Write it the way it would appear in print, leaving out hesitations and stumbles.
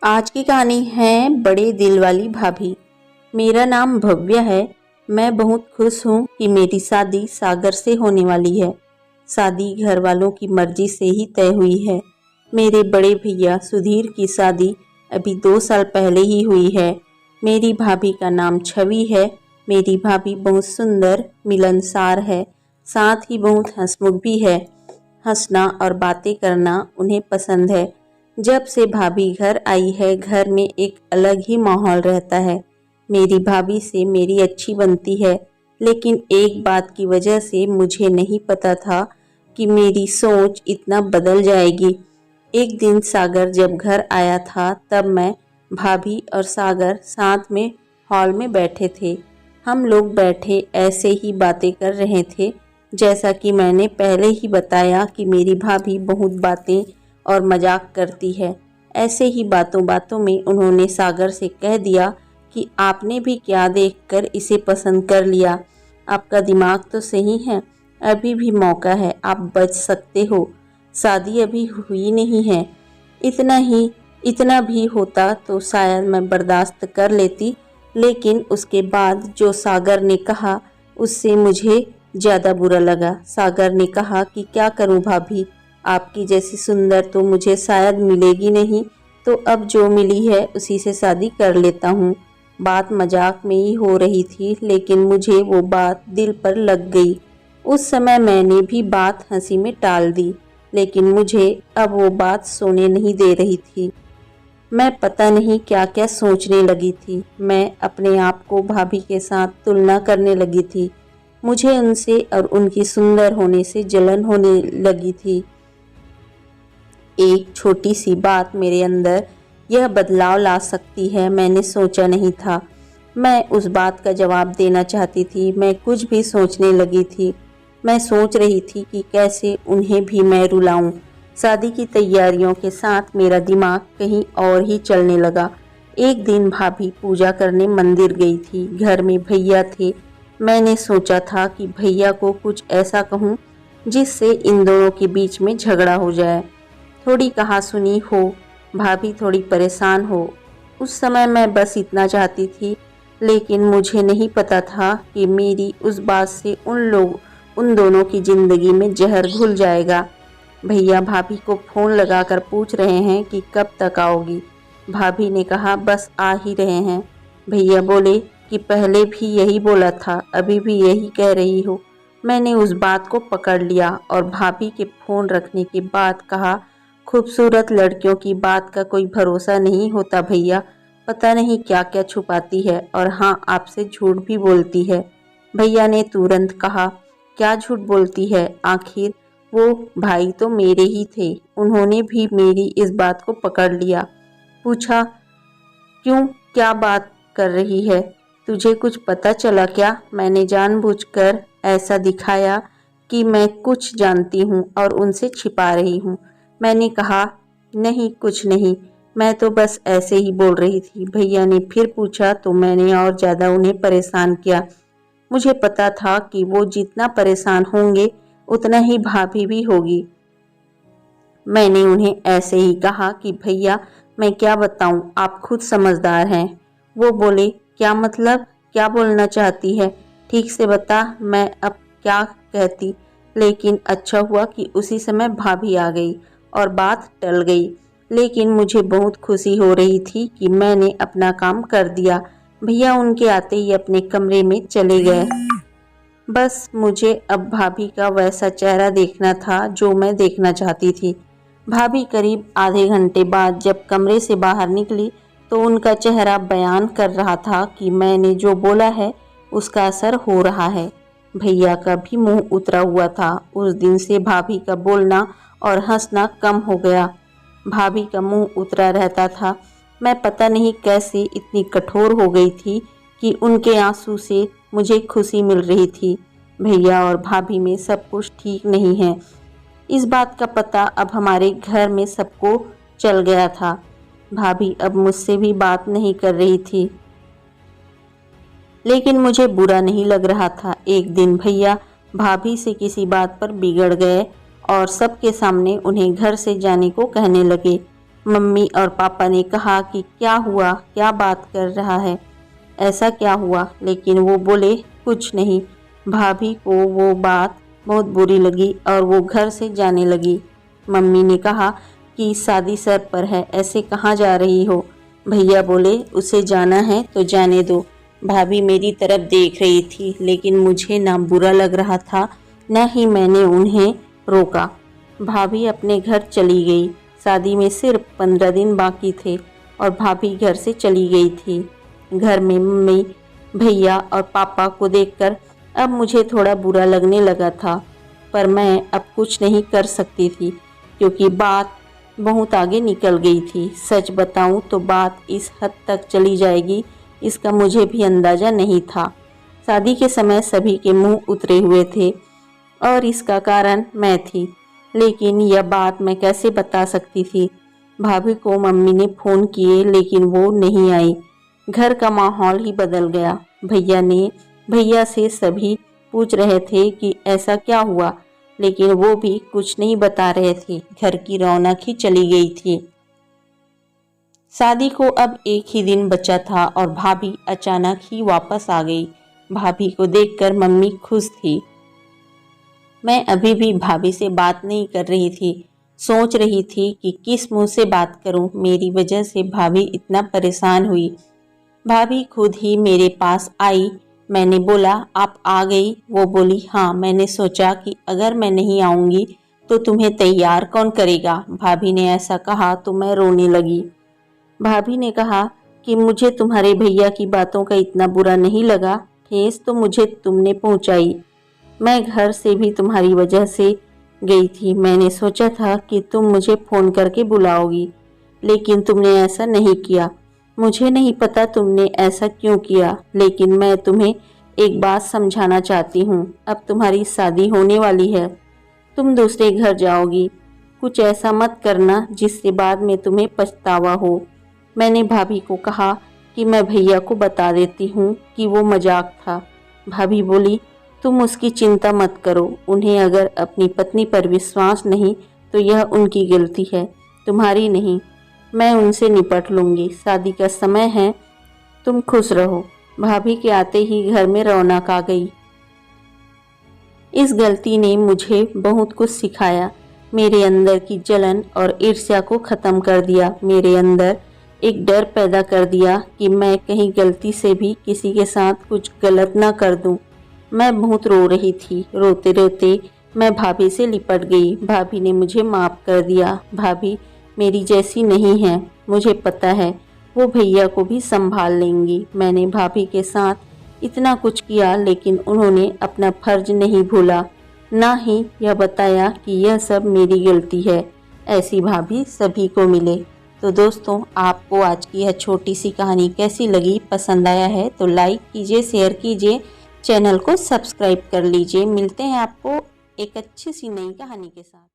आज की कहानी है बड़े दिल वाली भाभी। मेरा नाम भव्य है। मैं बहुत खुश हूँ कि मेरी शादी सागर से होने वाली है। शादी घर वालों की मर्जी से ही तय हुई है। मेरे बड़े भैया सुधीर की शादी अभी 2 साल पहले ही हुई है। मेरी भाभी का नाम छवि है। मेरी भाभी बहुत सुंदर मिलनसार है, साथ ही बहुत हंसमुख भी है। हंसना और बातें करना उन्हें पसंद है। जब से भाभी घर आई है, घर में एक अलग ही माहौल रहता है। मेरी भाभी से मेरी अच्छी बनती है, लेकिन एक बात की वजह से मुझे नहीं पता था कि मेरी सोच इतना बदल जाएगी। एक दिन सागर जब घर आया था, तब मैं, भाभी और सागर साथ में हॉल में बैठे थे। हम लोग बैठे ऐसे ही बातें कर रहे थे। जैसा कि मैंने पहले ही बताया कि मेरी भाभी बहुत बातें और मजाक करती है। ऐसे ही बातों बातों में उन्होंने सागर से कह दिया कि आपने भी क्या देखकर इसे पसंद कर लिया। आपका दिमाग तो सही है, अभी भी मौका है, आप बच सकते हो। शादी अभी हुई नहीं है। इतना भी होता तो शायद मैं बर्दाश्त कर लेती, लेकिन उसके बाद जो सागर ने कहा उससे मुझे ज़्यादा बुरा लगा। सागर ने कहा कि क्या करूं भाभी, आपकी जैसी सुंदर तो मुझे शायद मिलेगी नहीं, तो अब जो मिली है उसी से शादी कर लेता हूँ। बात मजाक में ही हो रही थी, लेकिन मुझे वो बात दिल पर लग गई। उस समय मैंने भी बात हंसी में टाल दी, लेकिन मुझे अब वो बात सोने नहीं दे रही थी। मैं पता नहीं क्या क्या सोचने लगी थी। मैं अपने आप को भाभी के साथ तुलना करने लगी थी। मुझे उनसे और उनकी सुंदर होने से जलन होने लगी थी। एक छोटी सी बात मेरे अंदर यह बदलाव ला सकती है, मैंने सोचा नहीं था। मैं उस बात का जवाब देना चाहती थी। मैं कुछ भी सोचने लगी थी। मैं सोच रही थी कि कैसे उन्हें भी मैं रुलाऊं। शादी की तैयारियों के साथ मेरा दिमाग कहीं और ही चलने लगा। एक दिन भाभी पूजा करने मंदिर गई थी। घर में भैया थे। मैंने सोचा था कि भैया को कुछ ऐसा कहूँ जिससे इन दोनों के बीच में झगड़ा हो जाए, थोड़ी कहासुनी हो, भाभी थोड़ी परेशान हो। उस समय मैं बस इतना चाहती थी, लेकिन मुझे नहीं पता था कि मेरी उस बात से उन दोनों की ज़िंदगी में जहर घुल जाएगा। भैया भाभी को फ़ोन लगाकर पूछ रहे हैं कि कब तक आओगी। भाभी ने कहा बस आ ही रहे हैं। भैया बोले कि पहले भी यही बोला था, अभी भी यही कह रही हो। मैंने उस बात को पकड़ लिया और भाभी के फ़ोन रखने के बाद कहा, खूबसूरत लड़कियों की बात का कोई भरोसा नहीं होता भैया, पता नहीं क्या क्या छुपाती है, और हाँ, आपसे झूठ भी बोलती है। भैया ने तुरंत कहा, क्या झूठ बोलती है? आखिर वो भाई तो मेरे ही थे। उन्होंने भी मेरी इस बात को पकड़ लिया। पूछा, क्यों, क्या बात कर रही है? तुझे कुछ पता चला क्या? मैंने जानबूझकर ऐसा दिखाया कि मैं कुछ जानती हूँ और उनसे छिपा रही हूँ। मैंने कहा, नहीं कुछ नहीं, मैं तो बस ऐसे ही बोल रही थी। भैया ने फिर पूछा तो मैंने और ज़्यादा उन्हें परेशान किया। मुझे पता था कि वो जितना परेशान होंगे उतना ही भाभी भी होगी। मैंने उन्हें ऐसे ही कहा कि भैया मैं क्या बताऊं, आप खुद समझदार हैं। वो बोले, क्या मतलब, क्या बोलना चाहती है? ठीक से बता, मैं अब क्या कहती। लेकिन अच्छा हुआ कि उसी समय भाभी आ गई और बात टल गई। लेकिन मुझे बहुत खुशी हो रही थी कि मैंने अपना काम कर दिया। भैया उनके आते ही अपने कमरे में चले गए। बस मुझे अब भाभी का वैसा चेहरा देखना था जो मैं देखना चाहती थी। भाभी करीब आधे घंटे बाद जब कमरे से बाहर निकली तो उनका चेहरा बयान कर रहा था कि मैंने जो बोला है उसका असर हो रहा है। भैया का भी मुंह उतरा हुआ था। उस दिन से भाभी का बोलना और हंसना कम हो गया। भाभी का मुंह उतरा रहता था। मैं पता नहीं कैसे इतनी कठोर हो गई थी कि उनके आंसू से मुझे खुशी मिल रही थी। भैया और भाभी में सब कुछ ठीक नहीं है, इस बात का पता अब हमारे घर में सबको चल गया था। भाभी अब मुझसे भी बात नहीं कर रही थी, लेकिन मुझे बुरा नहीं लग रहा था। एक दिन भैया भाभी से किसी बात पर बिगड़ गए और सबके सामने उन्हें घर से जाने को कहने लगे। मम्मी और पापा ने कहा कि क्या हुआ, क्या बात कर रहा है, ऐसा क्या हुआ, लेकिन वो बोले कुछ नहीं। भाभी को वो बात बहुत बुरी लगी और वो घर से जाने लगी। मम्मी ने कहा कि शादी सर पर है, ऐसे कहाँ जा रही हो। भैया बोले उसे जाना है तो जाने दो। भाभी मेरी तरफ देख रही थी, लेकिन मुझे ना बुरा लग रहा था, न ही मैंने उन्हें रोका। भाभी अपने घर चली गई। शादी में सिर्फ 15 दिन बाकी थे और भाभी घर से चली गई थी। घर में मम्मी, भैया और पापा को देखकर अब मुझे थोड़ा बुरा लगने लगा था, पर मैं अब कुछ नहीं कर सकती थी क्योंकि बात बहुत आगे निकल गई थी। सच बताऊं तो बात इस हद तक चली जाएगी इसका मुझे भी अंदाज़ा नहीं था। शादी के समय सभी के मुंह उतरे हुए थे और इसका कारण मैं थी, लेकिन यह बात मैं कैसे बता सकती थी। भाभी को मम्मी ने फ़ोन किए लेकिन वो नहीं आई। घर का माहौल ही बदल गया। भैया से सभी पूछ रहे थे कि ऐसा क्या हुआ, लेकिन वो भी कुछ नहीं बता रहे थे। घर की रौनक ही चली गई थी। शादी को अब एक ही दिन बचा था और भाभी अचानक ही वापस आ गई। भाभी को देखकर मम्मी खुश थी। मैं अभी भी भाभी से बात नहीं कर रही थी। सोच रही थी कि किस मुंह से बात करूं। मेरी वजह से भाभी इतना परेशान हुई। भाभी खुद ही मेरे पास आई। मैंने बोला आप आ गई। वो बोली हाँ। मैंने सोचा कि अगर मैं नहीं आऊँगी तो तुम्हें तैयार कौन करेगा। भाभी ने ऐसा कहा तो मैं रोने लगी। भाभी ने कहा कि मुझे तुम्हारे भैया की बातों का इतना बुरा नहीं लगा। ठेस तो मुझे तुमने पहुंचाई। मैं घर से भी तुम्हारी वजह से गई थी। मैंने सोचा था कि तुम मुझे फ़ोन करके बुलाओगी, लेकिन तुमने ऐसा नहीं किया। मुझे नहीं पता तुमने ऐसा क्यों किया, लेकिन मैं तुम्हें एक बात समझाना चाहती हूँ। अब तुम्हारी शादी होने वाली है, तुम दूसरे घर जाओगी। कुछ ऐसा मत करना जिससे बाद में तुम्हें पछतावा हो। मैंने भाभी को कहा कि मैं भैया को बता देती हूँ कि वो मजाक था। भाभी बोली तुम उसकी चिंता मत करो। उन्हें अगर अपनी पत्नी पर विश्वास नहीं तो यह उनकी गलती है, तुम्हारी नहीं। मैं उनसे निपट लूँगी। शादी का समय है, तुम खुश रहो। भाभी के आते ही घर में रौनक आ गई। इस गलती ने मुझे बहुत कुछ सिखाया। मेरे अंदर की जलन और ईर्ष्या को ख़त्म कर दिया। मेरे अंदर एक डर पैदा कर दिया कि मैं कहीं गलती से भी किसी के साथ कुछ गलत ना कर दूं। मैं बहुत रो रही थी। रोते रोते मैं भाभी से लिपट गई। भाभी ने मुझे माफ़ कर दिया। भाभी मेरी जैसी नहीं है, मुझे पता है वो भैया को भी संभाल लेंगी। मैंने भाभी के साथ इतना कुछ किया, लेकिन उन्होंने अपना फर्ज नहीं भूला, ना ही यह बताया कि यह सब मेरी गलती है। ऐसी भाभी सभी को मिले। तो दोस्तों, आपको आज की यह छोटी सी कहानी कैसी लगी? पसंद आया है तो लाइक कीजिए, शेयर कीजिए, चैनल को सब्सक्राइब कर लीजिए। मिलते हैं आपको एक अच्छी सी नई कहानी के साथ।